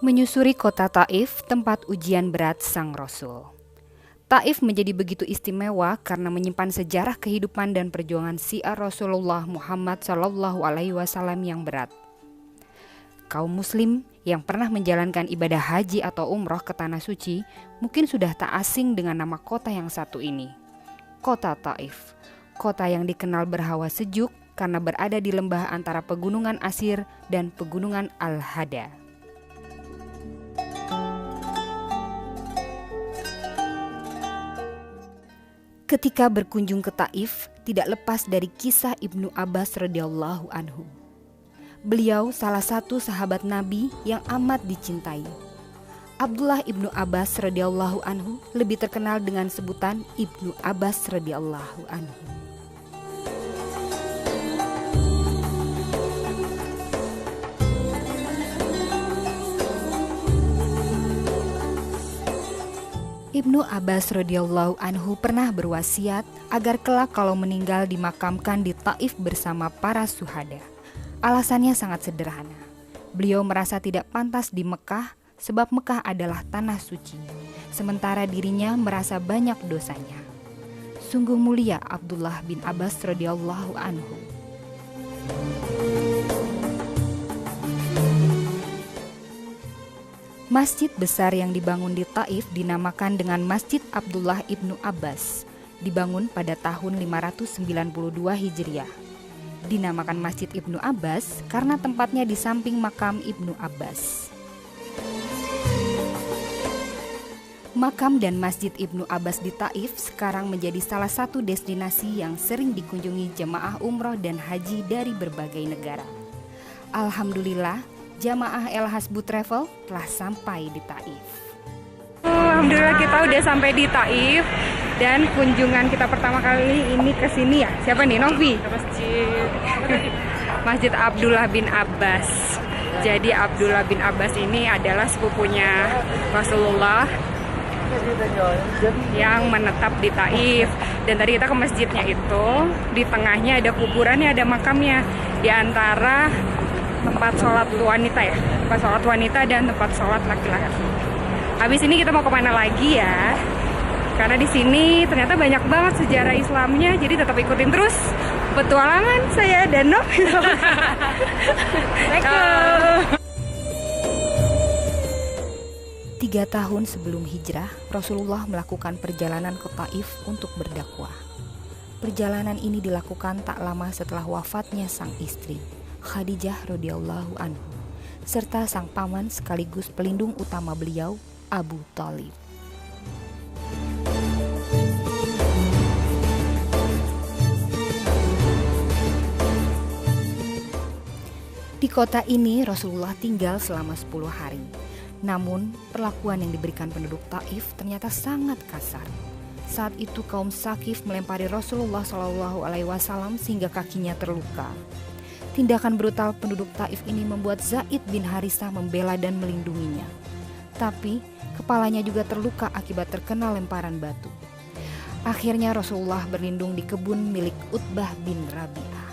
Menyusuri kota Taif, tempat ujian berat sang Rasul. Taif menjadi begitu istimewa karena menyimpan sejarah kehidupan dan perjuangan syiar Rasulullah Muhammad SAW yang berat. Kaum muslim yang pernah menjalankan ibadah haji atau umroh ke Tanah Suci mungkin sudah tak asing dengan nama kota yang satu ini. Kota Taif, kota yang dikenal berhawa sejuk karena berada di lembah antara pegunungan Asir dan pegunungan Al-Hada. Ketika berkunjung ke Taif, tidak lepas dari kisah Ibnu Abbas radhiyallahu anhu. Beliau salah satu sahabat Nabi yang amat dicintai. Abdullah Ibnu Abbas radhiyallahu anhu lebih terkenal dengan sebutan Ibnu Abbas radhiyallahu anhu. Ibnu Abbas radhiyallahu anhu pernah berwasiat agar kelak kalau meninggal dimakamkan di Taif bersama para syuhada. Alasannya sangat sederhana. Beliau merasa tidak pantas di Mekah sebab Mekah adalah tanah suci, sementara dirinya merasa banyak dosanya. Sungguh mulia Abdullah bin Abbas radhiyallahu anhu. Masjid besar yang dibangun di Taif dinamakan dengan Masjid Abdullah ibnu Abbas, dibangun pada tahun 592 Hijriah. Dinamakan Masjid Ibnu Abbas karena tempatnya di samping makam Ibnu Abbas. Makam dan Masjid Ibnu Abbas di Taif sekarang menjadi salah satu destinasi yang sering dikunjungi jemaah umroh dan haji dari berbagai negara. Alhamdulillah, jamaah El Hasbu Travel telah sampai di Taif. Alhamdulillah kita udah sampai di Taif dan kunjungan kita pertama kali ini ke sini ya. Siapa nih? Novi? Masjid Abdullah bin Abbas. Jadi Abdullah bin Abbas ini adalah sepupunya Rasulullah yang menetap di Taif. Dan tadi kita ke masjidnya itu, di tengahnya ada kuburannya, ada makamnya. Di antara tempat sholat wanita ya, tempat sholat wanita dan tempat sholat laki-laki. Habis ini kita mau kemana lagi ya? Karena di sini ternyata banyak banget sejarah Islamnya, jadi tetap ikutin terus petualangan saya dan Novi. 3 tahun sebelum hijrah, Rasulullah melakukan perjalanan ke Taif untuk berdakwah. Perjalanan ini dilakukan tak lama setelah wafatnya sang istri, Khadijah radhiyallahu anhu, serta sang paman sekaligus pelindung utama beliau, Abu Thalib. Di kota ini Rasulullah tinggal selama 10 hari. Namun, perlakuan yang diberikan penduduk Taif ternyata sangat kasar. Saat itu kaum Saqif melempari Rasulullah SAW sehingga kakinya terluka. Tindakan brutal penduduk Taif ini membuat Zaid bin Harisah membela dan melindunginya. Tapi, kepalanya juga terluka akibat terkena lemparan batu. Akhirnya Rasulullah berlindung di kebun milik Utbah bin Rabi'ah.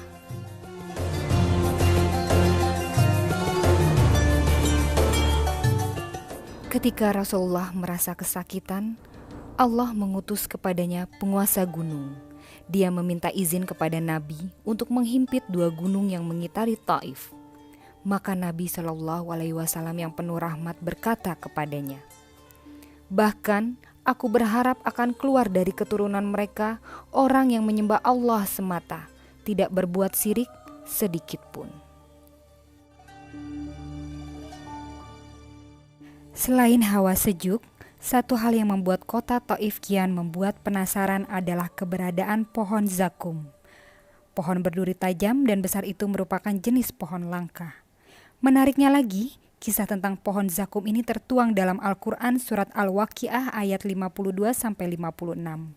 Ketika Rasulullah merasa kesakitan, Allah mengutus kepadanya penguasa gunung. Dia meminta izin kepada Nabi untuk menghimpit 2 gunung yang mengitari Taif. Maka Nabi SAW yang penuh rahmat berkata kepadanya, "Bahkan aku berharap akan keluar dari keturunan mereka orang yang menyembah Allah semata, tidak berbuat syirik sedikit pun." Selain hawa sejuk, satu hal yang membuat kota Taif kian membuat penasaran adalah keberadaan pohon zakum. Pohon berduri tajam dan besar itu merupakan jenis pohon langka. Menariknya lagi, kisah tentang pohon zakum ini tertuang dalam Al-Quran surat Al-Waqiah ayat 52-56.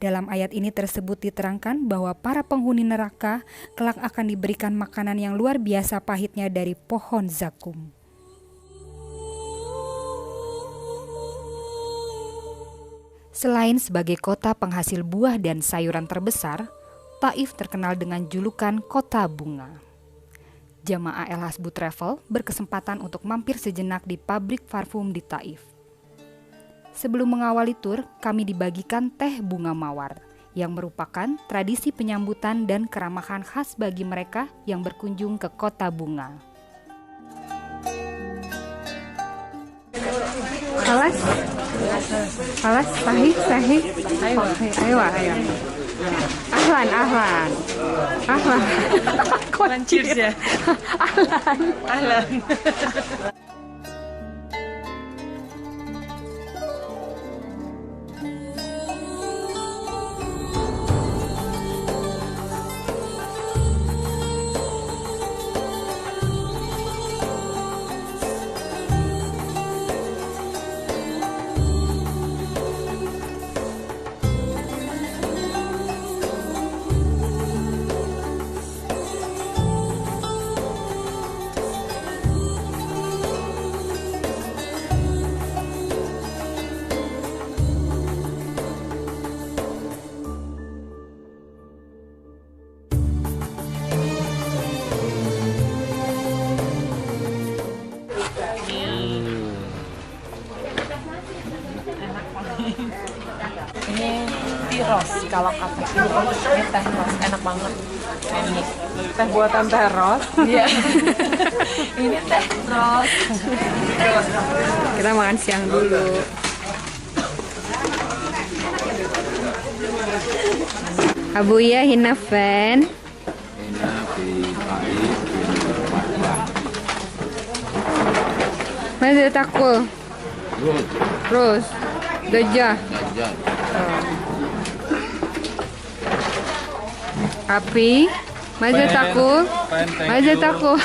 Dalam ayat ini tersebut diterangkan bahwa para penghuni neraka kelak akan diberikan makanan yang luar biasa pahitnya dari pohon zakum. Selain sebagai kota penghasil buah dan sayuran terbesar, Taif terkenal dengan julukan Kota Bunga. Jamaah El Hasbu Travel berkesempatan untuk mampir sejenak di pabrik parfum di Taif. Sebelum mengawali tur, kami dibagikan teh bunga mawar, yang merupakan tradisi penyambutan dan keramahan khas bagi mereka yang berkunjung ke Kota Bunga. Alas, alas, sahih, sahih. Ayo. Ahlan. Cheers ya. Ahlan. Ini tea rose kalau kata ini teh rose enak banget. Ini Teh buatan Teh Ros. iya. Ini teh rose. Kita makan siang dulu. Abuya hina fan. Mana takul? Rose. Gajah. Api. Mana takul? Mana takul?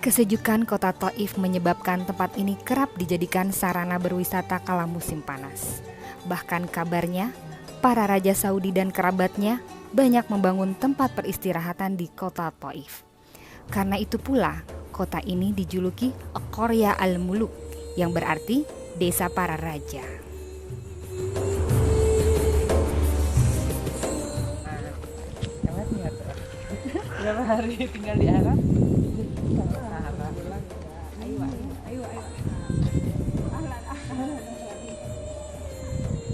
Kesejukan kota Taif menyebabkan tempat ini kerap dijadikan sarana berwisata kala musim panas. Bahkan kabarnya, para raja Saudi dan kerabatnya banyak membangun tempat peristirahatan di kota Taif. Karena itu pula, kota ini dijuluki Qarya al-Muluk, yang berarti desa para raja. Berapa hari tinggal di Arab?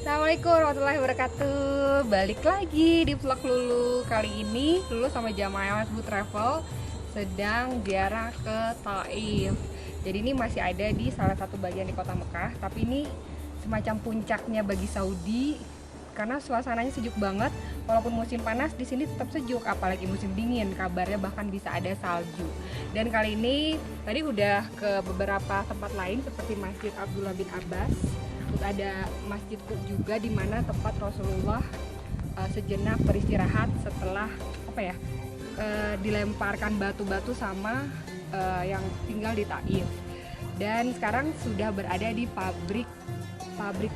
Assalamualaikum warahmatullahi wabarakatuh. Balik lagi di vlog Lulu. Kali ini Lulu sama jamaah El Hasbu Travel sedang ziarah ke Taif. Jadi ini masih ada di salah satu bagian di kota Mekah, tapi ini semacam puncaknya bagi Saudi karena suasananya sejuk banget. Walaupun musim panas di sini tetap sejuk, apalagi musim dingin. Kabarnya bahkan bisa ada salju. Dan kali ini tadi udah ke beberapa tempat lain seperti Masjid Abdullah bin Abbas. Terus ada Masjid Qub juga di mana tempat Rasulullah sejenak beristirahat setelah dilemparkan batu-batu sama yang tinggal di Taif. Dan sekarang sudah berada di pabrik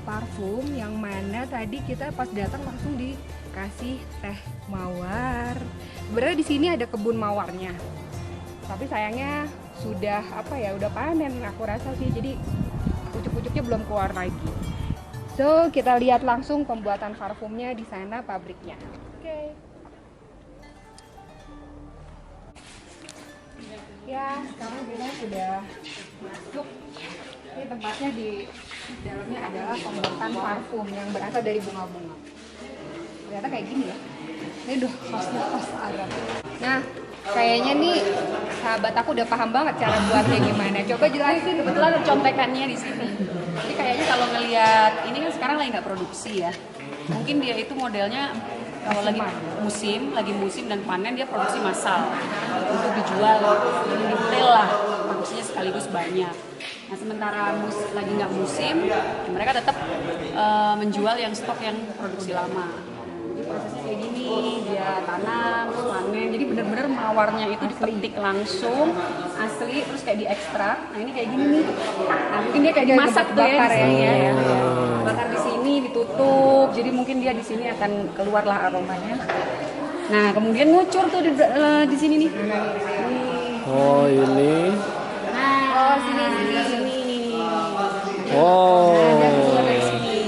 parfum yang mana tadi kita pas datang langsung dikasih teh mawar. Sebenarnya di sini ada kebun mawarnya, tapi sayangnya sudah udah panen aku rasa sih, jadi pucuk-pucuknya belum keluar lagi. So kita lihat langsung pembuatan parfumnya di sana, pabriknya. Oke. Ya, sekarang kita sudah masuk. Ini tempatnya di dalamnya adalah pembuatan parfum yang berasal dari bunga-bunga. Ternyata kayak gini ya. Ini udah khas Arab. Nah, kayaknya nih sahabat aku udah paham banget cara buatnya gimana. Coba jelasin. Kebetulan ada contekannya di sini. Jadi kayaknya kalau ngelihat ini kan sekarang lagi nggak produksi ya. Mungkin dia itu modelnya kalau lagi musim dan panen dia produksi massal untuk dijual detail lah, produksinya sekaligus banyak. Nah sementara lagi nggak musim, ya mereka tetap menjual yang stok yang produksi lama. Jadi prosesnya kayak gini, dia tanam, panen, jadi benar-benar mawarnya itu dipetik langsung asli, terus kayak diekstrak. Nah ini kayak gini nih. Nah mungkin dia kayak dimasak tuh ya, bakar di sini, ditutup. Jadi mungkin dia di sini akan keluarlah aromanya. Nah kemudian ngucur tuh di sini nih. Oh ini. Nah, sini. Dan Oh, keluar dari sini.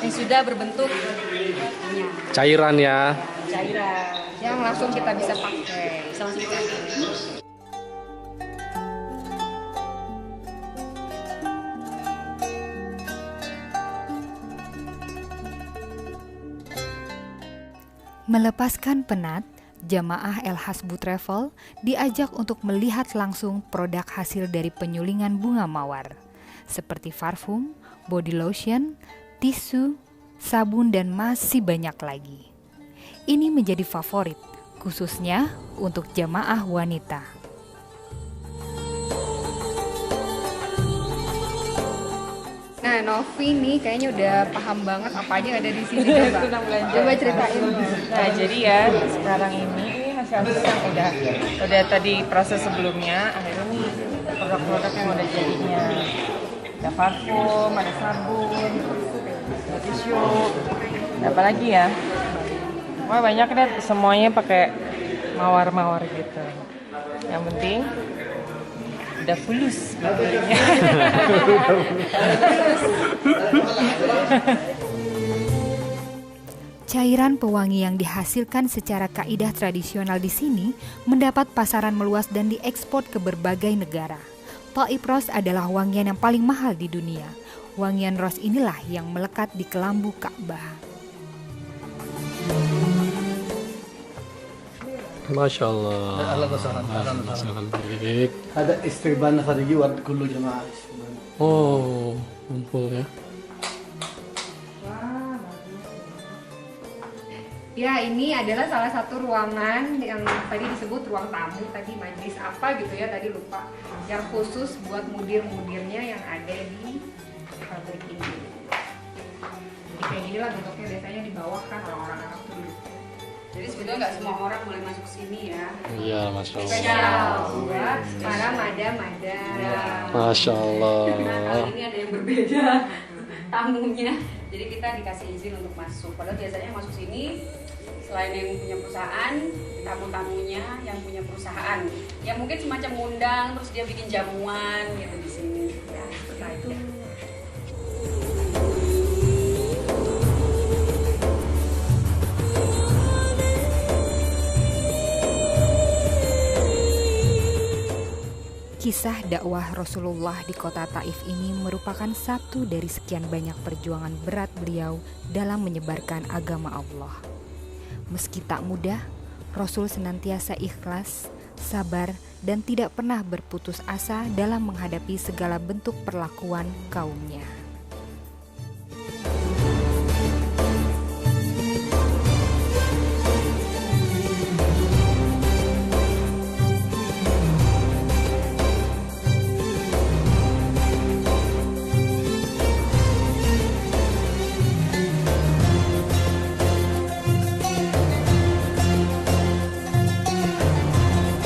Yang sudah berbentuk minyak, cairan ya. cairan. Yang langsung kita bisa pakai. Bisa langsung dipakai. Melepaskan penat, jamaah El Hasbu Travel diajak untuk melihat langsung produk hasil dari penyulingan bunga mawar, seperti parfum, body lotion, tisu, sabun, dan masih banyak lagi. Ini menjadi favorit, khususnya untuk jamaah wanita. Nah, Novi nih kayaknya udah paham banget apa aja yang ada di sini. Coba ceritain. Nah, jadi ya sekarang ini hasil yang udah tadi proses sebelumnya, akhirnya nih produk-produk yang udah jadinya. Ada parfum, ada sabun, ada tisu, ada apa lagi ya? Wah, banyak deh, semuanya pakai mawar-mawar gitu. Yang penting udah fulus belinya. Cairan pewangi yang dihasilkan secara kaidah tradisional di sini mendapat pasaran meluas dan diekspor ke berbagai negara. Thaif Rose adalah wangian yang paling mahal di dunia. Wangian rose inilah yang melekat di kelambu Ka'bah. Masya Allah. أهلا وسهلا أهلا وسهلا Masakan baik. هذا استقبال خارجي ورد كله جماعة استقبال. Oh, kumpul ya. Ya, ini adalah salah satu ruangan yang tadi disebut ruang tamu, tadi majelis apa gitu ya, tadi lupa. Yang khusus buat mudir-mudirnya yang ada di pabrik ini. Jadi kayak gini lah bentuknya, biasanya di bawah kan orang-orang Arab tuh dulu. Jadi sebetulnya nggak semua orang boleh masuk sini ya. Iya, Masya Allah. Spesial buat para madam-madam. Masya Allah. Nah, kali ini ada yang berbeda tamunya. Jadi kita dikasih izin untuk masuk. Padahal biasanya masuk sini selain yang punya perusahaan, tamu-tamunya yang punya perusahaan. Ya mungkin semacam undang, terus dia bikin jamuan gitu di sini. Ya, seperti itu. Kisah dakwah Rasulullah di kota Taif ini merupakan satu dari sekian banyak perjuangan berat beliau dalam menyebarkan agama Allah. Meski tak mudah, Rasul senantiasa ikhlas, sabar, dan tidak pernah berputus asa dalam menghadapi segala bentuk perlakuan kaumnya.